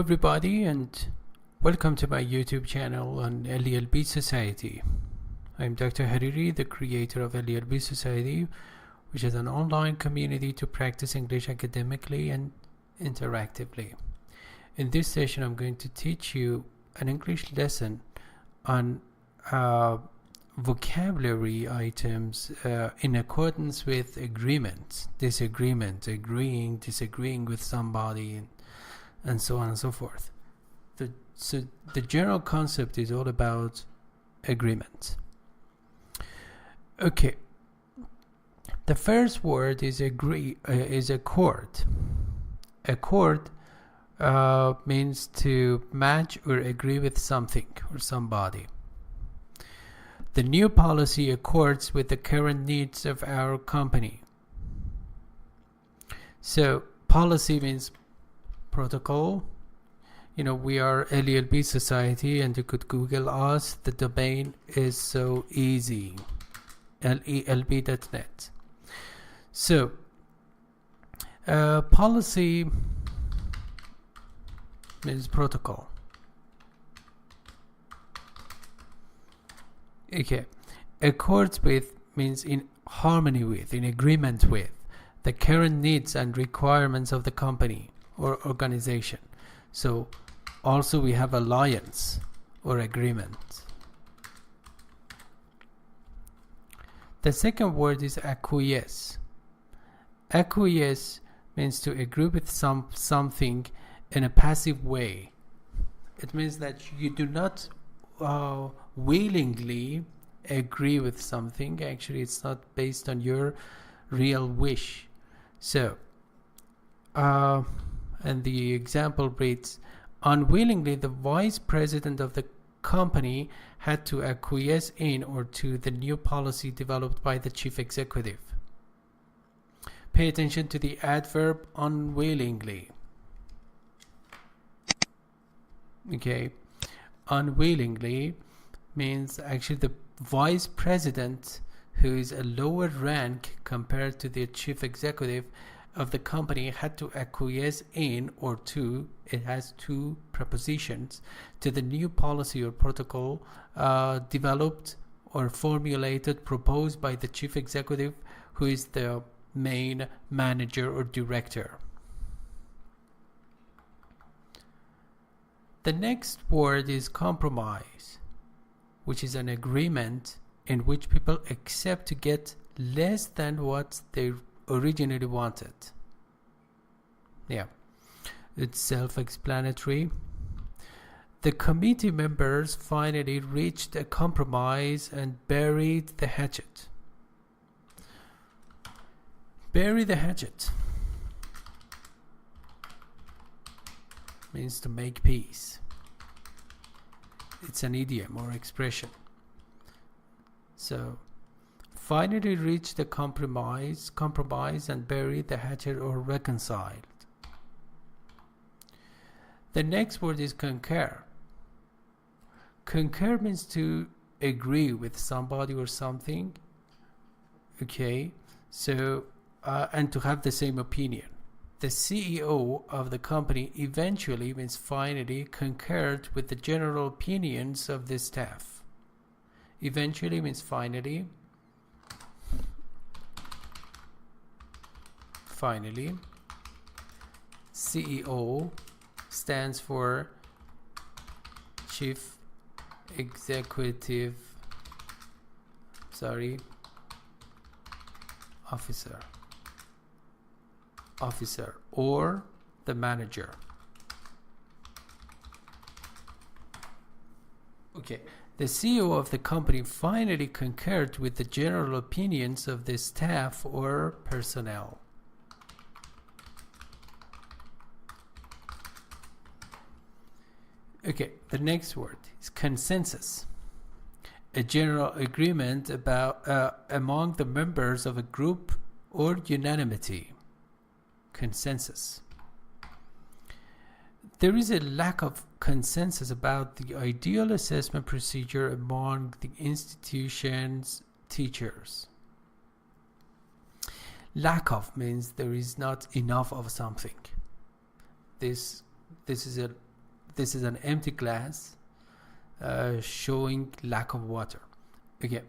everybody, and welcome to my YouTube channel on LELB Society. I'm Dr. Hariri, the creator of LELB Society, which is an online community to practice English academically and interactively. In this session, I'm going to teach you an English lesson on vocabulary items in accordance with agreement, disagreement, agreeing, disagreeing with somebody, and so on and so forth. So the general concept is all about agreement. Okay. The first word is agree. Is accord. Accord means to match or agree with something or somebody. The new policy accords with the current needs of our company. So policy means protocol. You know, we are LELB Society, and you could Google us. The domain is so easy, lelb.net. So policy means protocol. Okay, accords with means in harmony with, in agreement with the current needs and requirements of the company or organization. So also we have alliance or agreement. The second word is acquiesce. Acquiesce means to agree with something in a passive way. It means that you do not willingly agree with something. Actually, it's not based on your real wish. So and the example reads, unwillingly the vice president of the company had to acquiesce in or to the new policy developed by the chief executive. Pay attention to the adverb unwillingly. Okay, unwillingly means actually the vice president, who is a lower rank compared to the chief executive of the company, had to acquiesce in or to, it has two prepositions, to the new policy or protocol developed or formulated, proposed by the chief executive, who is the main manager or director. The next word is compromise, which is an agreement in which people accept to get less than what they originally wanted. Yeah, it's self-explanatory. The committee members finally reached a compromise and buried the hatchet. Bury the hatchet means to make peace. It's an idiom or expression. So finally reached the compromise and buried the hatchet or reconciled. The next word is concur. Concur means to agree with somebody or something. Okay, so and to have the same opinion. The CEO of the company eventually means finally concurred with the general opinions of the staff. Eventually means finally. Finally, CEO stands for Chief Executive Officer or the manager. Okay, the CEO of the company finally concurred with the general opinions of the staff or personnel. Okay, the next word is consensus. A general agreement about among the members of a group or unanimity. Consensus. There is a lack of consensus about the ideal assessment procedure among the institution's teachers. Lack of means there is not enough of something. This is a this is an empty glass showing lack of water. Okay.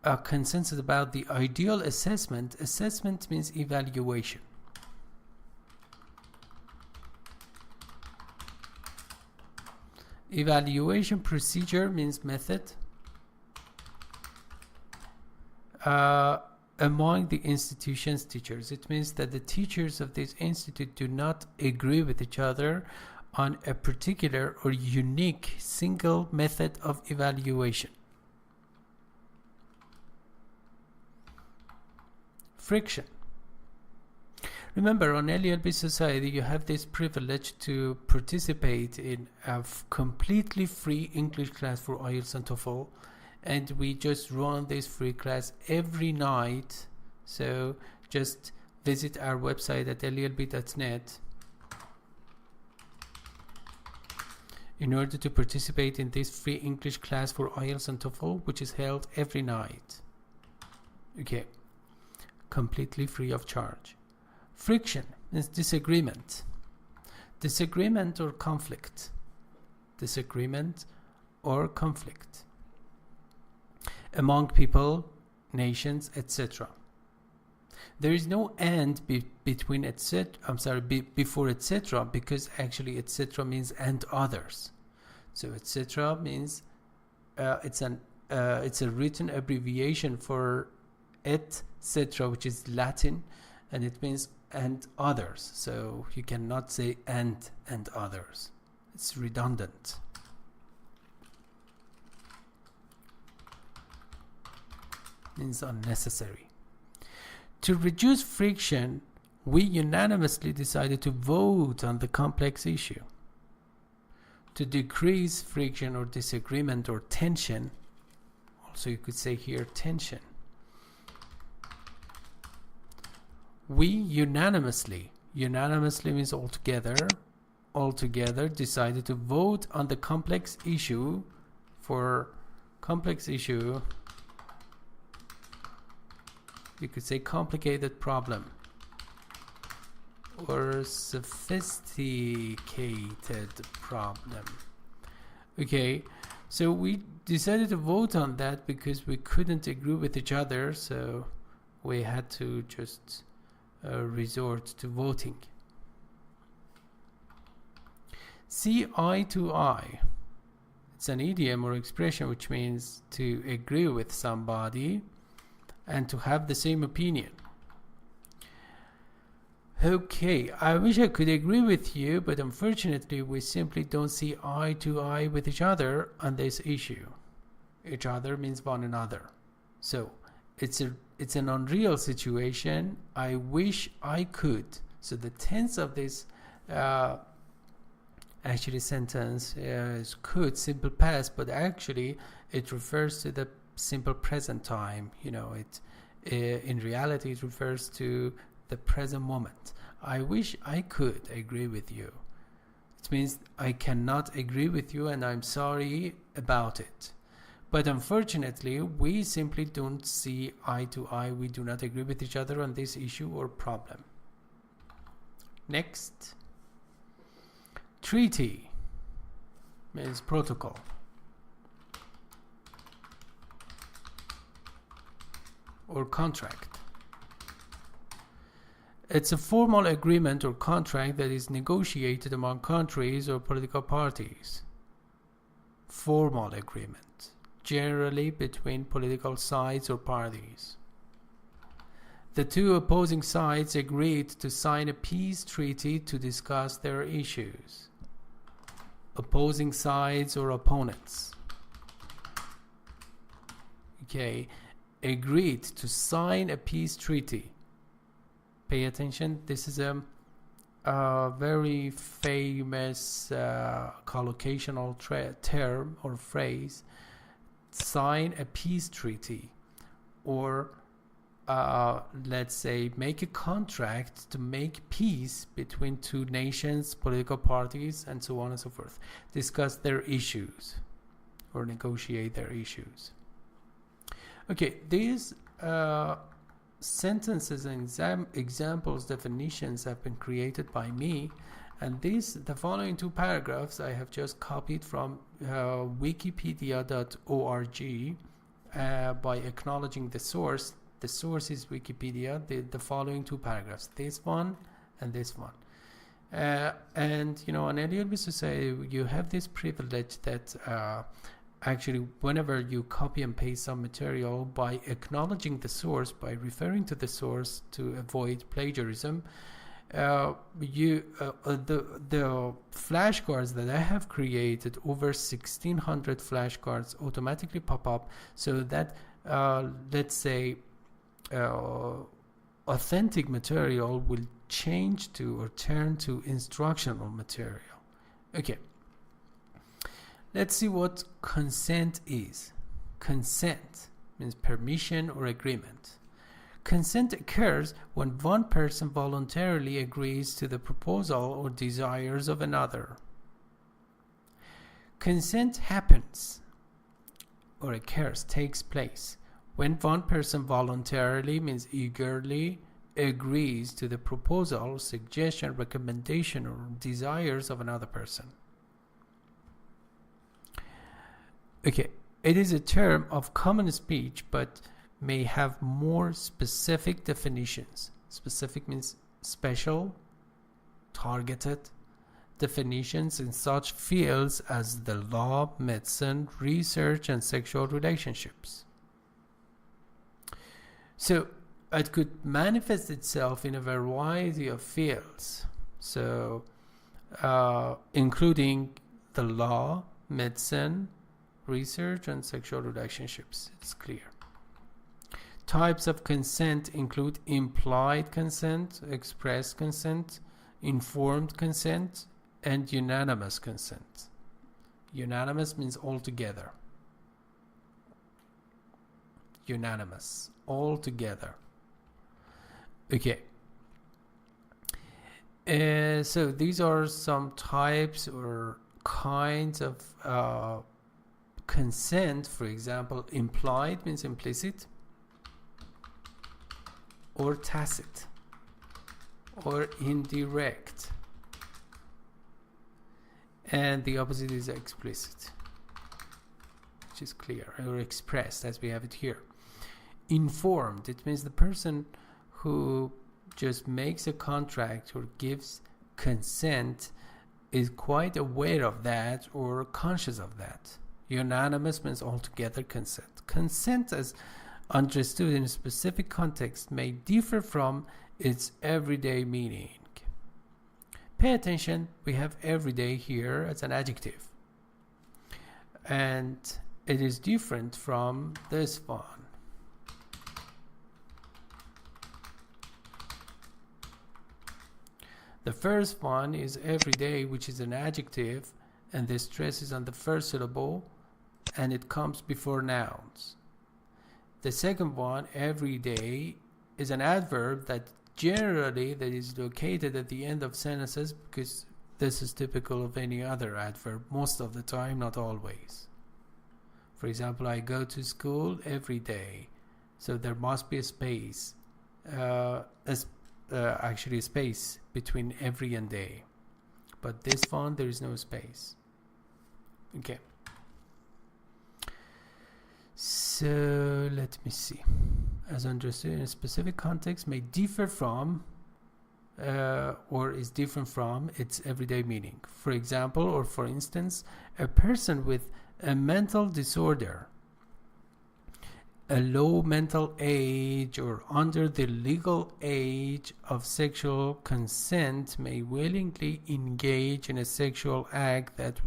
A consensus about the ideal assessment. Assessment means evaluation. Evaluation procedure means method. Among the institution's teachers, it means that the teachers of this institute do not agree with each other on a particular or unique single method of evaluation. Friction. Remember, on LELB Society, you have this privilege to participate in a completely free English class for IELTS and TOEFL, and we just run this free class every night. So just visit our website at lelb.net in order to participate in this free English class for IELTS and TOEFL, which is held every night. Okay, completely free of charge. Friction is disagreement. Disagreement or conflict. Disagreement or conflict among people, nations, etc. There is no and between etc. Before etc. because actually etc. means and others. So etc. means it's a written abbreviation for etc., which is Latin, and it means and others. So you cannot say and others. It's redundant. Means unnecessary. To reduce friction, we unanimously decided to vote on the complex issue. To decrease friction or disagreement or tension, also you could say here tension, we unanimously means altogether decided to vote on the complex issue. For complex issue, you could say complicated problem or sophisticated problem. Okay, so we decided to vote on that because we couldn't agree with each other, so we had to just resort to voting. See eye to eye. It's an idiom or expression which means to agree with somebody and to have the same opinion. Okay, I wish I could agree with you, but unfortunately we simply don't see eye to eye with each other on this issue. Each other means one another. So it's an unreal situation. I wish I could. So the tense of this actually sentence is could, simple past, but actually it refers to the simple present time. You know, in reality it refers to the present moment. I wish I could agree with you. It means I cannot agree with you and I'm sorry about it. But unfortunately, we simply don't see eye to eye. We do not agree with each other on this issue or problem. Next. Treaty means protocol. Or contract. It's a formal agreement or contract that is negotiated among countries or political parties. Formal agreement, generally between political sides or parties. The two opposing sides agreed to sign a peace treaty to discuss their issues. Opposing sides or opponents. Okay, agreed to sign a peace treaty. Pay attention, this is a very famous collocational term or phrase. Sign a peace treaty, or let's say make a contract to make peace between two nations, political parties, and so on and so forth. Discuss their issues or negotiate their issues. Okay, these sentences and examples, definitions have been created by me, And the following two paragraphs I have just copied from wikipedia.org by acknowledging the source. The source is Wikipedia. The following two paragraphs, this one and this one. And on LELB Society, you have this privilege that actually whenever you copy and paste some material, by acknowledging the source, by referring to the source to avoid plagiarism, the flashcards that I have created, over 1600 flashcards, automatically pop up, so that let's say authentic material will change to or turn to instructional material. Okay, let's see what consent is. Consent means permission or agreement. Consent occurs when one person voluntarily agrees to the proposal or desires of another. Consent happens or occurs, takes place, when one person voluntarily, means eagerly, agrees to the proposal, suggestion, recommendation, or desires of another person. Okay, it is a term of common speech, but may have more specific definitions. Specific means special, targeted definitions in such fields as the law, medicine, research, and sexual relationships. So it could manifest itself in a variety of fields, so including the law, medicine, research, and sexual relationships. It's clear. Types of consent include implied consent, express consent, informed consent, and unanimous consent. Unanimous means all together. Unanimous, all together. Okay. So these are some types or kinds of consent. For example, implied means implicit, or tacit, or indirect, and the opposite is explicit, which is clear, or expressed as we have it here. Informed, it means the person who just makes a contract or gives consent is quite aware of that or conscious of that. Unanimous means altogether consent. Consent, as understood in a specific context, may differ from its everyday meaning. Pay attention, we have everyday here as an adjective, and it is different from this one. The first one is everyday, which is an adjective, and the stress is on the first syllable, and it comes before nouns. The second one, everyday, is an adverb that is located at the end of sentences, because this is typical of any other adverb most of the time, not always. For example, I go to school every day, so there must be a space, actually a space between every and day, but this one there is no space. Okay, so let me see. As understood in a specific context, may differ from or is different from its everyday meaning. For example, or for instance, a person with a mental disorder, a low mental age, or under the legal age of sexual consent may willingly engage in a sexual act that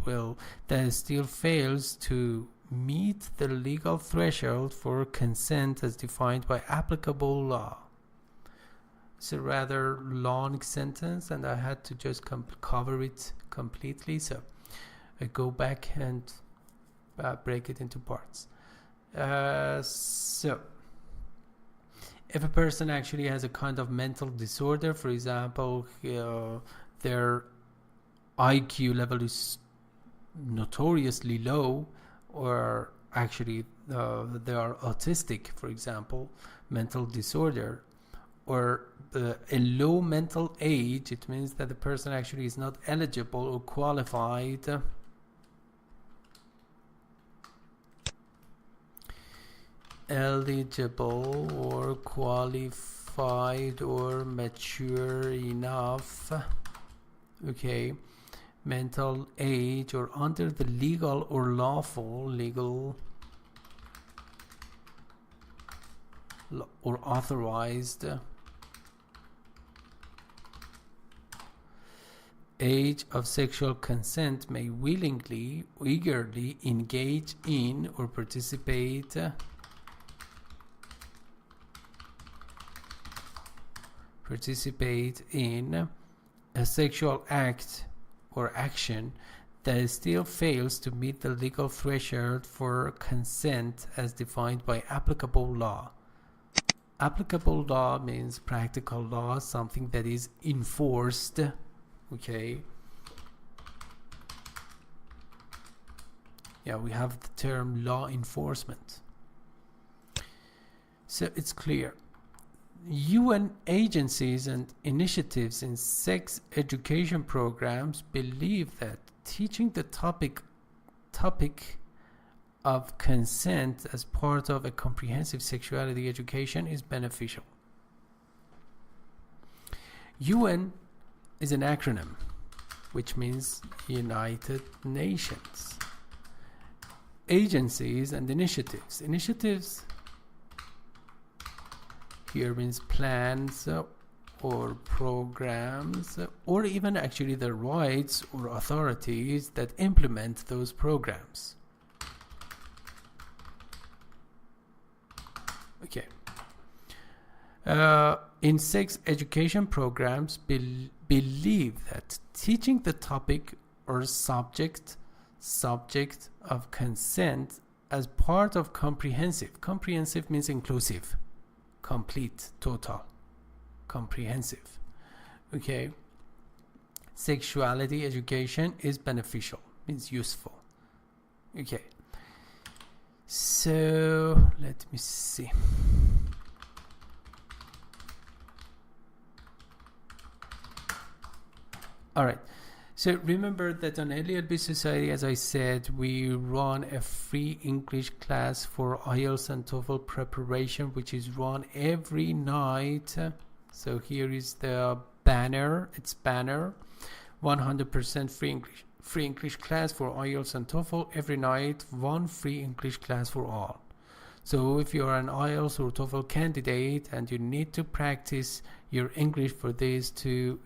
still fails to meet the legal threshold for consent as defined by applicable law. It's a rather long sentence, and I had to just cover it completely, so I go back and break it into parts. So if a person actually has a kind of mental disorder, for example, their IQ level is notoriously low, or actually they are autistic, for example, mental disorder, or a low mental age, it means that the person actually is not eligible or qualified or qualified or mature enough, okay, mental age, or under the legal or lawful or authorized age of sexual consent may willingly, eagerly engage in or participate in a sexual act or action that still fails to meet the legal threshold for consent as defined by applicable law. Applicable law means practical law, something that is enforced, okay. Yeah, we have the term law enforcement. So it's clear. UN agencies and initiatives in sex education programs believe that teaching the topic of consent as part of a comprehensive sexuality education is beneficial. UN is an acronym, which means United Nations. Agencies and initiatives. Initiatives here means plans or programs, or even actually the rights or authorities that implement those programs. Okay. In sex education programs, believe that teaching the topic or subject of consent as part of comprehensive means inclusive, complete, total, comprehensive, okay, sexuality education is beneficial, means useful, okay. So let me see. All right, so remember that on LELB Society, as I said, we run a free English class for IELTS and TOEFL preparation, which is run every night. So here is the banner, it's banner, 100% free English class for IELTS and TOEFL every night, one free English class for all. So if you're an IELTS or TOEFL candidate and you need to practice your English for these two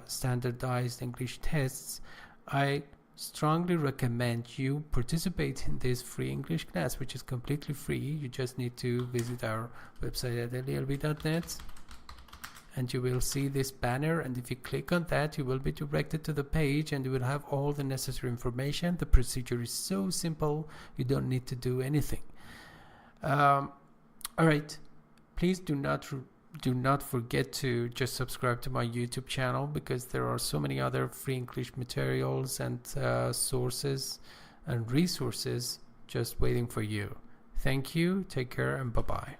standardized English tests, I strongly recommend you participate in this free English class, which is completely free. You just need to visit our website at lelb.net and you will see this banner, and if you click on that, you will be directed to the page and you will have all the necessary information. The procedure is so simple, you don't need to do anything. All right, please do not forget to just subscribe to my YouTube channel, because there are so many other free English materials and sources and resources just waiting for you. Thank you, take care, and bye-bye.